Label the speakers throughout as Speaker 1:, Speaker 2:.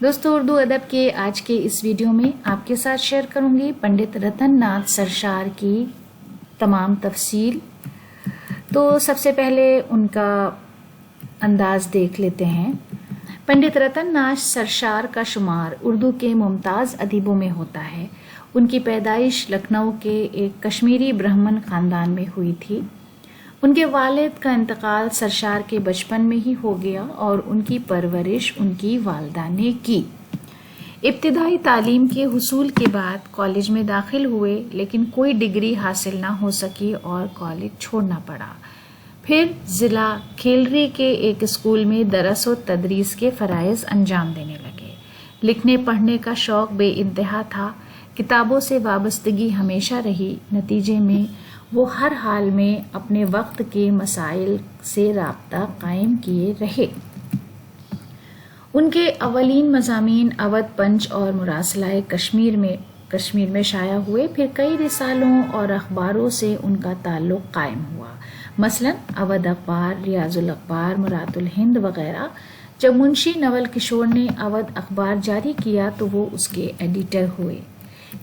Speaker 1: دوستو اردو ادب کے آج کے اس ویڈیو میں آپ کے ساتھ شیئر کروں گی پنڈت رتن ناتھ سرشار کی تمام تفصیل۔ تو سب سے پہلے ان کا انداز دیکھ لیتے ہیں۔ پنڈت رتن ناتھ سرشار کا شمار اردو کے ممتاز ادیبوں میں ہوتا ہے۔ ان کی پیدائش لکھنؤ کے ایک کشمیری برہمن خاندان میں ہوئی تھی۔ ان کے والد کا انتقال سرشار کے بچپن میں ہی ہو گیا اور ان کی پرورش ان کی والدہ نے کی۔ ابتدائی تعلیم کے حصول کے بعد کالج میں داخل ہوئے، لیکن کوئی ڈگری حاصل نہ ہو سکی اور کالج چھوڑنا پڑا۔ پھر ضلع کھیلری کے ایک اسکول میں درس و تدریس کے فرائض انجام دینے لگے۔ لکھنے پڑھنے کا شوق بے انتہا تھا، کتابوں سے وابستگی ہمیشہ رہی۔ نتیجے میں وہ ہر حال میں اپنے وقت کے مسائل سے رابطہ قائم کیے رہے۔ ان کے اولین مضامین اودھ پنچ اور مراسلائے کشمیر میں شائع ہوئے، پھر کئی رسالوں اور اخباروں سے ان کا تعلق قائم ہوا، مثلاً اودھ اخبار، ریاض الاخبار، مرات الہند وغیرہ۔ جب منشی نول کشور نے اودھ اخبار جاری کیا تو وہ اس کے ایڈیٹر ہوئے۔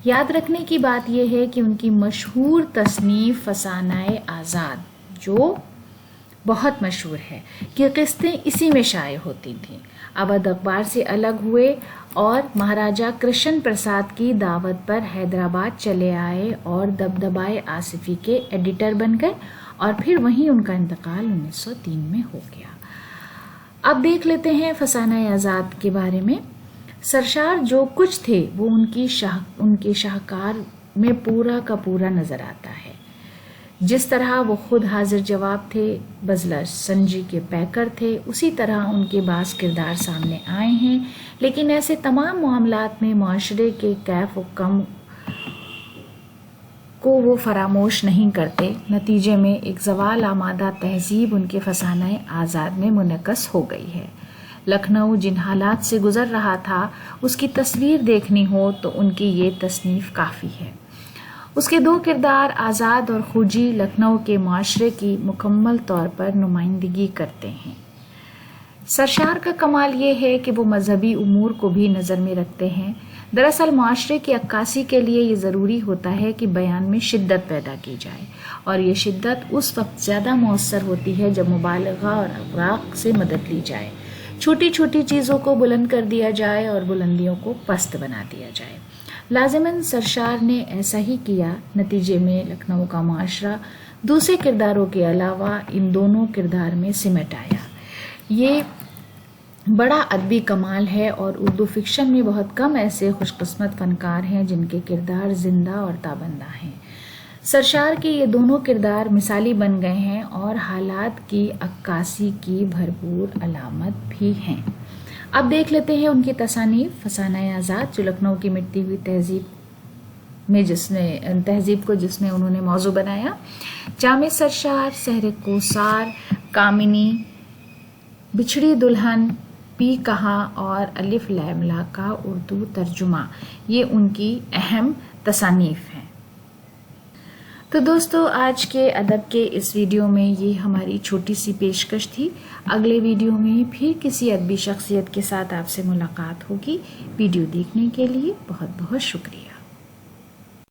Speaker 1: یاد رکھنے کی بات یہ ہے کہ ان کی مشہور تصنیف فسانہ آزاد، جو بہت مشہور ہے، کہ قسطیں اسی میں شائع ہوتی تھیں۔ اودھ اخبار سے الگ ہوئے اور مہاراجہ کرشن پرساد کی دعوت پر حیدرآباد چلے آئے اور دبدبائے آصفی کے ایڈیٹر بن گئے، اور پھر وہیں ان کا انتقال 1903 میں ہو گیا۔ اب دیکھ لیتے ہیں فسانہ آزاد کے بارے میں۔ سرشار جو کچھ تھے وہ ان کے شاہکار میں پورا کا پورا نظر آتا ہے۔ جس طرح وہ خود حاضر جواب تھے، بزلہ سنجی کے پیکر تھے، اسی طرح ان کے بعض کردار سامنے آئے ہیں، لیکن ایسے تمام معاملات میں معاشرے کے کیف و کم کو وہ فراموش نہیں کرتے۔ نتیجے میں ایک زوال آمادہ تہذیب ان کے فسانہ آزاد میں منعکس ہو گئی ہے۔ لکھنؤ جن حالات سے گزر رہا تھا اس کی تصویر دیکھنی ہو تو ان کی یہ تصنیف کافی ہے۔ اس کے دو کردار آزاد اور خوجی لکھنؤ کے معاشرے کی مکمل طور پر نمائندگی کرتے ہیں۔ سرشار کا کمال یہ ہے کہ وہ مذہبی امور کو بھی نظر میں رکھتے ہیں۔ دراصل معاشرے کی عکاسی کے لیے یہ ضروری ہوتا ہے کہ بیان میں شدت پیدا کی جائے، اور یہ شدت اس وقت زیادہ مؤثر ہوتی ہے جب مبالغہ اور اغراق سے مدد لی جائے، چھوٹی چھوٹی چیزوں کو بلند کر دیا جائے اور بلندیوں کو پست بنا دیا جائے۔ لازماً سرشار نے ایسا ہی کیا۔ نتیجے میں لکھنؤ کا معاشرہ دوسرے کرداروں کے علاوہ ان دونوں کردار میں سمٹ آیا۔ یہ بڑا ادبی کمال ہے، اور اردو فکشن میں بہت کم ایسے خوش قسمت فنکار ہیں جن کے کردار زندہ اور تابندہ ہیں۔ سرشار کے یہ دونوں کردار مثالی بن گئے ہیں اور حالات کی عکاسی کی بھرپور علامت بھی ہیں۔ اب دیکھ لیتے ہیں ان کی تصانیف۔ فسانہ آزاد، جو لکھنؤ کی مٹتی ہوئی تہذیب کو جس نے انہوں نے موضوع بنایا۔ جامع سرشار، سحر کوثار، کامنی، بچھڑی دلہن، پی کہاں اور الف لام لا کا اردو ترجمہ، یہ ان کی اہم تصانیف ہیں۔ تو دوستو آج کے ادب کے اس ویڈیو میں یہ ہماری چھوٹی سی پیشکش تھی۔ اگلے ویڈیو میں پھر کسی ادبی شخصیت کے ساتھ آپ سے ملاقات ہوگی۔ ویڈیو دیکھنے کے لیے بہت بہت شکریہ۔